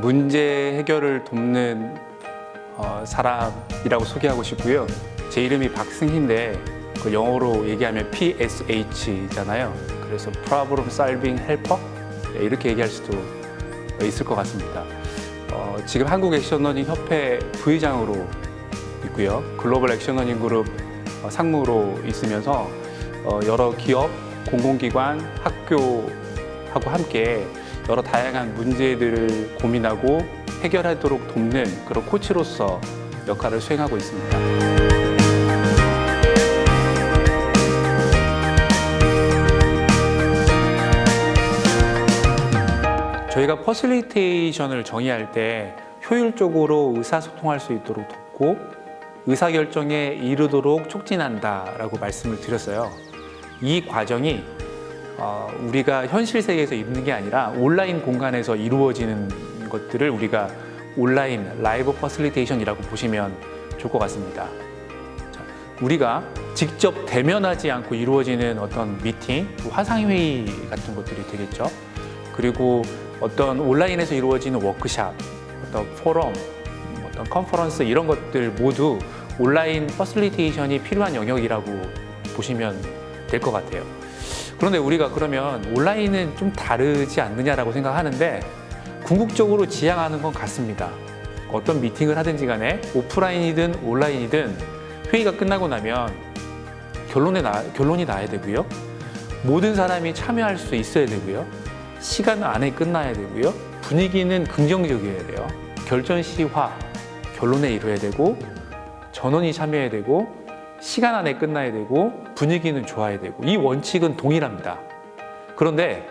문제 해결을 돕는 사람이라고 소개하고 싶고요. 제 이름이 박승희인데 그 영어로 얘기하면 PSH잖아요. 그래서 Problem Solving Helper 이렇게 얘기할 수도 있을 것 같습니다. 지금 한국 액션러닝 협회 부회장으로 있고요. 글로벌 액션러닝 그룹 상무로 있으면서 여러 기업, 공공기관, 학교하고 함께 여러 다양한 문제들을 고민하고 해결하도록 돕는 그런 코치로서 역할을 수행하고 있습니다. 저희가 퍼실리테이션을 정의할 때 효율적으로 의사소통할 수 있도록 돕고 의사결정에 이르도록 촉진한다라고 말씀을 드렸어요. 이 과정이 우리가 현실 세계에서 이루는 게 아니라 온라인 공간에서 이루어지는 것들을 우리가 온라인 라이브 퍼실리테이션이라고 보시면 좋을 것 같습니다. 우리가 직접 대면하지 않고 이루어지는 어떤 미팅, 화상회의 같은 것들이 되겠죠. 그리고 어떤 온라인에서 이루어지는 워크샵, 어떤 포럼, 어떤 컨퍼런스 이런 것들 모두 온라인 퍼실리테이션이 필요한 영역이라고 보시면 될 것 같아요. 그런데 우리가 그러면 온라인은 좀 다르지 않느냐라고 생각하는데 궁극적으로 지향하는 건 같습니다. 어떤 미팅을 하든지 간에 오프라인이든 온라인이든 회의가 끝나고 나면 결론이 나야 되고요. 모든 사람이 참여할 수 있어야 되고요. 시간 안에 끝나야 되고요. 분위기는 긍정적이어야 돼요. 결전 시화, 결론에 이뤄야 되고 전원이 참여해야 되고 시간 안에 끝나야 되고 분위기는 좋아야 되고 이 원칙은 동일합니다. 그런데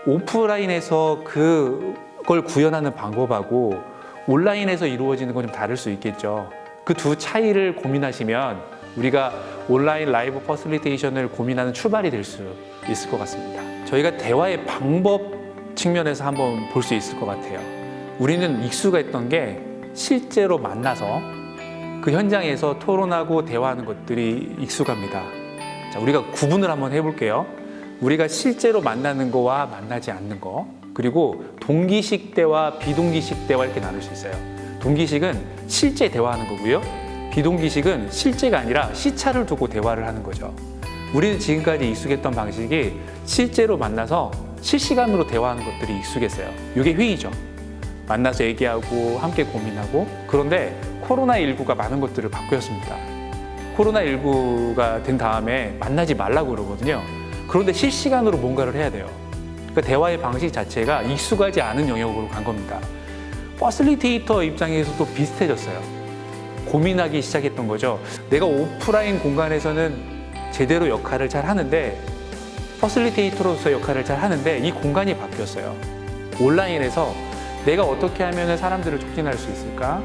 오프라인에서 그걸 구현하는 방법하고 온라인에서 이루어지는 건 좀 다를 수 있겠죠. 그 두 차이를 고민하시면 우리가 온라인 라이브 퍼실리테이션을 고민하는 출발이 될 수 있을 것 같습니다. 저희가 대화의 방법 측면에서 한번 볼 수 있을 것 같아요. 우리는 익숙했던 게 실제로 만나서 그 현장에서 토론하고 대화하는 것들이 익숙합니다. 자, 우리가 구분을 한번 해볼게요. 우리가 실제로 만나는 거와 만나지 않는 거, 그리고 동기식 대화, 비동기식 대화 이렇게 나눌 수 있어요. 동기식은 실제 대화하는 거고요. 비동기식은 실제가 아니라 시차를 두고 대화를 하는 거죠. 우리는 지금까지 익숙했던 방식이 실제로 만나서 실시간으로 대화하는 것들이 익숙했어요. 이게 회의죠. 만나서 얘기하고 함께 고민하고. 그런데 코로나19가 많은 것들을 바꾸었습니다. 코로나19가 된 다음에 만나지 말라고 그러거든요. 그런데 실시간으로 뭔가를 해야 돼요. 그러니까 대화의 방식 자체가 익숙하지 않은 영역으로 간 겁니다. 퍼실리테이터 입장에서도 비슷해졌어요. 고민하기 시작했던 거죠. 내가 오프라인 공간에서는 제대로 역할을 잘 하는데 퍼실리테이터로서 역할을 잘 하는데 이 공간이 바뀌었어요. 온라인에서 내가 어떻게 하면 사람들을 촉진할 수 있을까?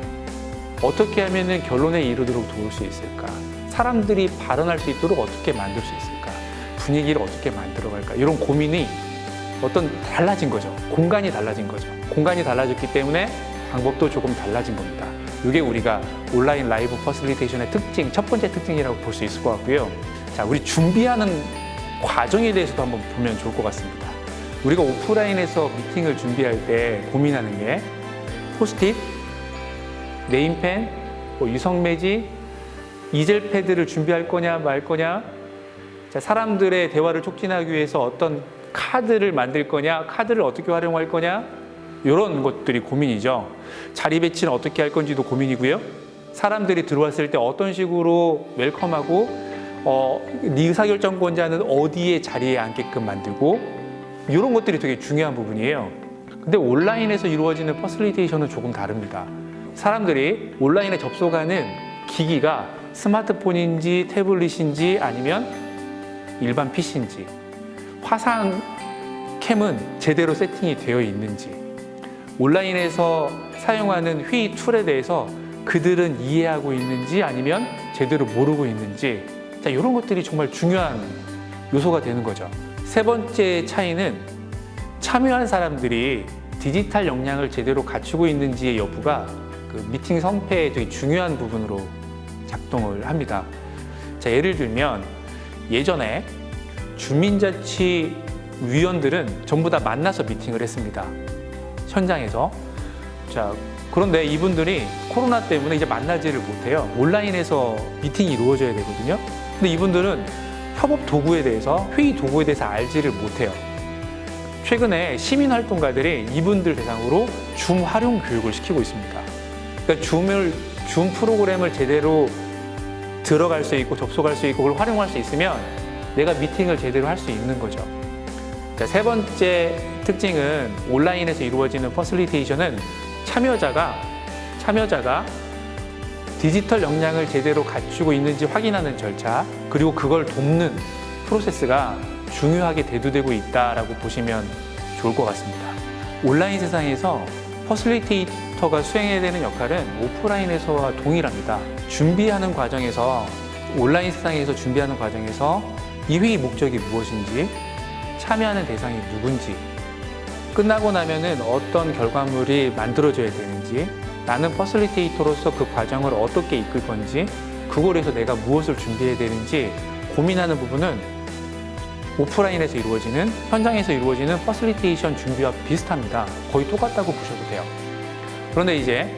어떻게 하면 결론에 이르도록 도울 수 있을까? 사람들이 발언할 수 있도록 어떻게 만들 수 있을까? 분위기를 어떻게 만들어갈까? 이런 고민이 달라진 거죠. 공간이 달라진 거죠. 공간이 달라졌기 때문에 방법도 조금 달라진 겁니다. 이게 우리가 온라인 라이브 퍼실리테이션의 특징, 첫 번째 특징이라고 볼 수 있을 것 같고요. 자, 우리 준비하는 과정에 대해서도 한번 보면 좋을 것 같습니다. 우리가 오프라인에서 미팅을 준비할 때 고민하는 게 포스트잇, 네임펜, 유성매지, 이젤 패드를 준비할 거냐 말 거냐, 자, 사람들의 대화를 촉진하기 위해서 어떤 카드를 만들 거냐, 카드를 어떻게 활용할 거냐, 이런 것들이 고민이죠. 자리 배치는 어떻게 할 건지도 고민이고요. 사람들이 들어왔을 때 어떤 식으로 웰컴하고 네 의사결정권자는 어디에 자리에 앉게끔 만들고 이런 것들이 되게 중요한 부분이에요. 근데 온라인에서 이루어지는 퍼실리테이션은 조금 다릅니다. 사람들이 온라인에 접속하는 기기가 스마트폰인지 태블릿인지 아니면 일반 PC인지, 화상 캠은 제대로 세팅이 되어 있는지, 온라인에서 사용하는 회의 툴에 대해서 그들은 이해하고 있는지 아니면 제대로 모르고 있는지, 자, 이런 것들이 정말 중요한 요소가 되는 거죠. 세 번째 차이는 참여한 사람들이 디지털 역량을 제대로 갖추고 있는지의 여부가 그 미팅 성패에 되게 중요한 부분으로 작동을 합니다. 자, 예를 들면 예전에 주민자치위원들은 전부 다 만나서 미팅을 했습니다. 현장에서. 자, 그런데 이분들이 코로나 때문에 이제 만나지를 못해요. 온라인에서 미팅이 이루어져야 되거든요. 근데 이분들은 협업 도구에 대해서, 회의 도구에 대해서 알지를 못해요. 최근에 시민활동가들이 이분들 대상으로 줌 활용 교육을 시키고 있습니다. 그러니까 줌 프로그램을 제대로 들어갈 수 있고 접속할 수 있고 그걸 활용할 수 있으면 내가 미팅을 제대로 할 수 있는 거죠. 자, 세 번째 특징은 온라인에서 이루어지는 퍼실리테이션은 참여자가 디지털 역량을 제대로 갖추고 있는지 확인하는 절차, 그리고 그걸 돕는 프로세스가 중요하게 대두되고 있다라고 보시면 좋을 것 같습니다. 온라인 세상에서 퍼실리테이터가 수행해야 되는 역할은 오프라인에서와 동일합니다. 준비하는 과정에서, 온라인 세상에서 준비하는 과정에서 이 회의 목적이 무엇인지, 참여하는 대상이 누군지, 끝나고 나면은 어떤 결과물이 만들어져야 되는지, 나는 퍼실리테이터로서 그 과정을 어떻게 이끌 건지, 그걸 위해서 내가 무엇을 준비해야 되는지 고민하는 부분은 오프라인에서 이루어지는, 현장에서 이루어지는 퍼실리테이션 준비와 비슷합니다. 거의 똑같다고 보셔도 돼요. 그런데 이제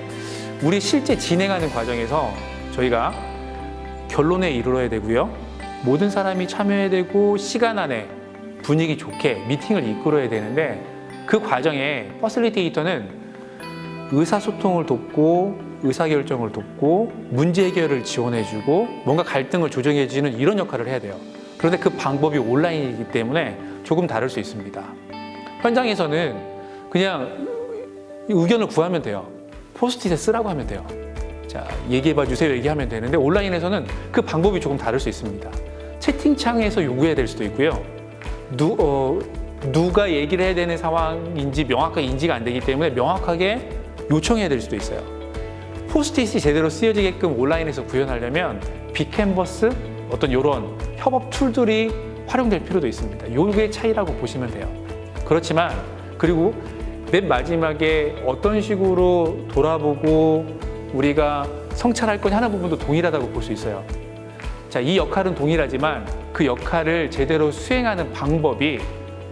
우리 실제 진행하는 과정에서 저희가 결론에 이르러야 되고요. 모든 사람이 참여해야 되고 시간 안에 분위기 좋게 미팅을 이끌어야 되는데, 그 과정에 퍼실리테이터는 의사소통을 돕고 의사결정을 돕고 문제 해결을 지원해주고 뭔가 갈등을 조정해주는 이런 역할을 해야 돼요. 그런데 그 방법이 온라인이기 때문에 조금 다를 수 있습니다. 현장에서는 그냥 의견을 구하면 돼요. 포스트잇에 쓰라고 하면 돼요. 자, 얘기해봐 주세요 얘기하면 되는데, 온라인에서는 그 방법이 조금 다를 수 있습니다. 채팅창에서 요구해야 될 수도 있고요. 누가 얘기를 해야 되는 상황인지 명확하게 인지가 안 되기 때문에 명확하게 요청해야 될 수도 있어요. 포스트잇이 제대로 쓰여지게끔 온라인에서 구현하려면 빅캔버스, 어떤 이런 협업 툴들이 활용될 필요도 있습니다. 요게 차이라고 보시면 돼요. 그렇지만, 그리고 맨 마지막에 어떤 식으로 돌아보고 우리가 성찰할 거냐 하는 부분도 동일하다고 볼 수 있어요. 자, 이 역할은 동일하지만 그 역할을 제대로 수행하는 방법이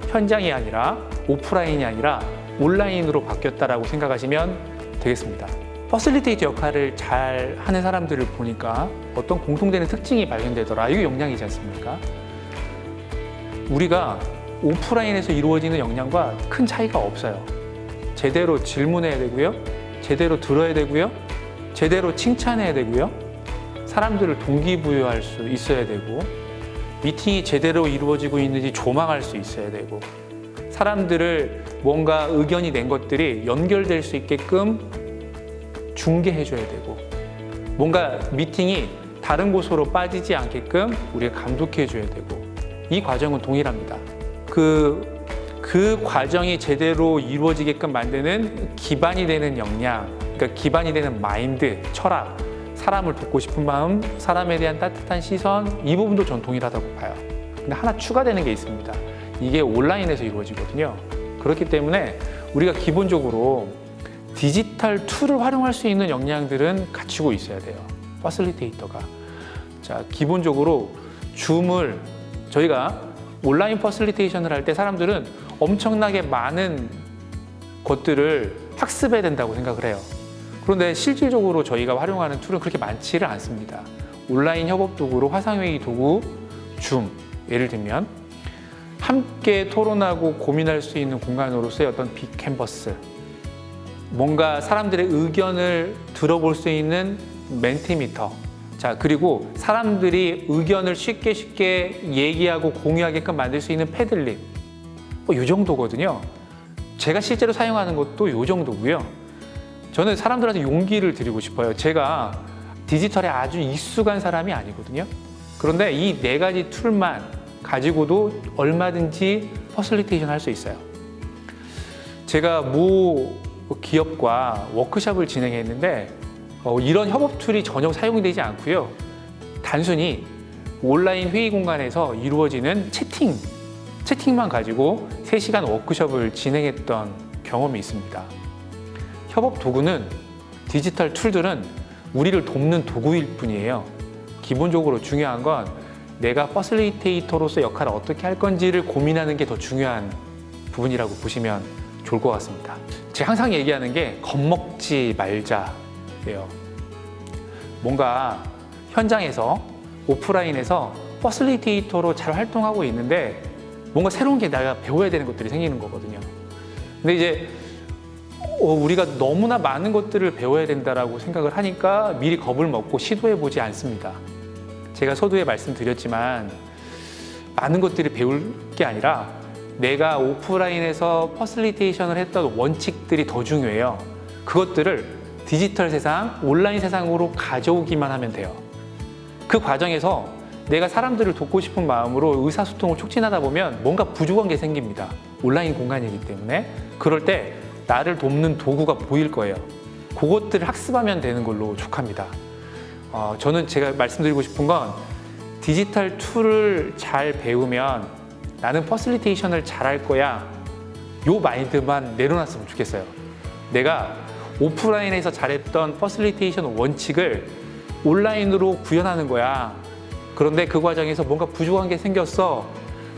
현장이 아니라 오프라인이 아니라 온라인으로 바뀌었다라고 생각하시면 되겠습니다. 퍼실리테이터 역할을 잘 하는 사람들을 보니까 어떤 공통되는 특징이 발견되더라. 이게 역량이지 않습니까? 우리가 오프라인에서 이루어지는 역량과 큰 차이가 없어요. 제대로 질문해야 되고요. 제대로 들어야 되고요. 제대로 칭찬해야 되고요. 사람들을 동기부여할 수 있어야 되고, 미팅이 제대로 이루어지고 있는지 조망할 수 있어야 되고, 사람들을 뭔가 의견이 낸 것들이 연결될 수 있게끔 중개해줘야 되고, 뭔가 미팅이 다른 곳으로 빠지지 않게끔 우리가 감독해줘야 되고, 이 과정은 동일합니다. 그 과정이 제대로 이루어지게끔 만드는 기반이 되는 역량, 그러니까 기반이 되는 마인드, 철학, 사람을 돕고 싶은 마음, 사람에 대한 따뜻한 시선, 이 부분도 전 동일하다고 봐요. 근데 하나 추가되는 게 있습니다. 이게 온라인에서 이루어지거든요. 그렇기 때문에 우리가 기본적으로 디지털 툴을 활용할 수 있는 역량들은 갖추고 있어야 돼요. 퍼실리테이터가. 자, 기본적으로 줌을, 저희가 온라인 퍼실리테이션을 할 때 사람들은 엄청나게 많은 것들을 학습해야 된다고 생각을 해요. 그런데 실질적으로 저희가 활용하는 툴은 그렇게 많지를 않습니다. 온라인 협업 도구로 화상회의 도구, 줌, 예를 들면 함께 토론하고 고민할 수 있는 공간으로서의 어떤 빅캔버스, 뭔가 사람들의 의견을 들어볼 수 있는 멘티미터, 자, 그리고 사람들이 의견을 쉽게 얘기하고 공유하게끔 만들 수 있는 패들릿, 이 정도거든요. 제가 실제로 사용하는 것도 이 정도고요. 저는 사람들한테 용기를 드리고 싶어요. 제가 디지털에 아주 익숙한 사람이 아니거든요. 그런데 이 네 가지 툴만 가지고도 얼마든지 퍼실리테이션 할 수 있어요. 제가 모 기업과 워크숍을 진행했는데 이런 협업 툴이 전혀 사용되지 않고요. 단순히 온라인 회의 공간에서 이루어지는 채팅만 가지고 3시간 워크숍을 진행했던 경험이 있습니다. 협업 도구는, 디지털 툴들은 우리를 돕는 도구일 뿐이에요. 기본적으로 중요한 건 내가 퍼실리테이터로서 역할을 어떻게 할 건지를 고민하는 게 더 중요한 부분이라고 보시면 좋을 것 같습니다. 제가 항상 얘기하는 게 겁먹지 말자예요. 뭔가 현장에서 오프라인에서 퍼실리테이터로 잘 활동하고 있는데 뭔가 새로운 게 내가 배워야 되는 것들이 생기는 거거든요. 근데 이제 우리가 너무나 많은 것들을 배워야 된다라고 생각을 하니까 미리 겁을 먹고 시도해보지 않습니다. 제가 서두에 말씀드렸지만 많은 것들을 배울 게 아니라 내가 오프라인에서 퍼실리테이션을 했던 원칙들이 더 중요해요. 그것들을 디지털 세상, 온라인 세상으로 가져오기만 하면 돼요. 그 과정에서 내가 사람들을 돕고 싶은 마음으로 의사소통을 촉진하다 보면 뭔가 부족한 게 생깁니다. 온라인 공간이기 때문에. 그럴 때 나를 돕는 도구가 보일 거예요. 그것들을 학습하면 되는 걸로 촉합니다. 저는 제가 말씀드리고 싶은 건 디지털 툴을 잘 배우면 나는 퍼실리테이션을 잘할 거야. 요 마인드만 내려놨으면 좋겠어요. 내가 오프라인에서 잘했던 퍼실리테이션 원칙을 온라인으로 구현하는 거야. 그런데 그 과정에서 뭔가 부족한 게 생겼어.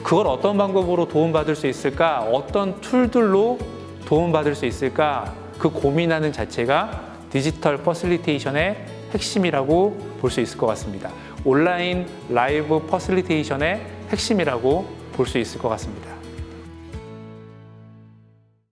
그걸 어떤 방법으로 도움받을 수 있을까? 어떤 툴들로 도움받을 수 있을까? 그 고민하는 자체가 디지털 퍼실리테이션의 핵심이라고 볼 수 있을 것 같습니다. 온라인 라이브 퍼실리테이션의 핵심이라고 볼 수 있을 것 같습니다.